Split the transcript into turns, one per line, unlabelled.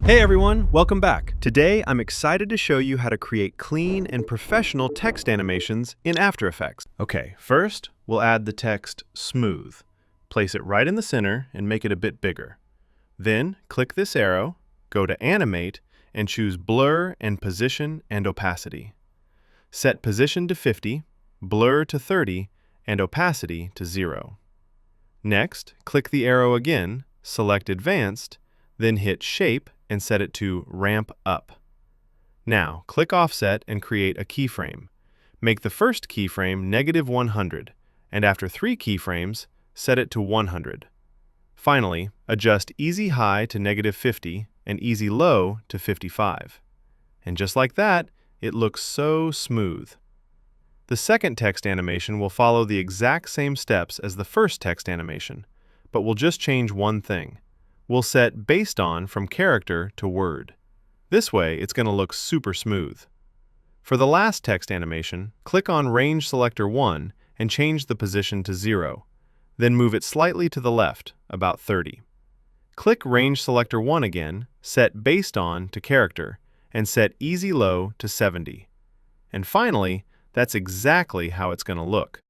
Hey everyone, welcome back. Today I'm excited to show you how to create clean and professional text animations in After Effects. Okay, first we'll add the text smooth. Place it right in the center and make it a bit bigger. Then click this arrow, go to Animate, and choose Blur and Position and Opacity. Set Position to 50, Blur to 30, and Opacity to 0. Next, click the arrow again, select Advanced, then hit Shape and set it to Ramp Up. Now, click Offset and create a keyframe. Make the first keyframe -100, and after 3 keyframes, set it to 100. Finally, adjust Easy High to -50 and Easy Low to 55. And just like that, it looks so smooth. The second text animation will follow the exact same steps as the first text animation, but we'll just change one thing. We'll set Based On from character to word. This way, it's going to look super smooth. For the last text animation, click on Range Selector 1 and change the position to 0. Then move it slightly to the left, about 30. Click Range Selector 1 again, set Based On to character, and set Easy Low to 70. And finally, that's exactly how it's going to look.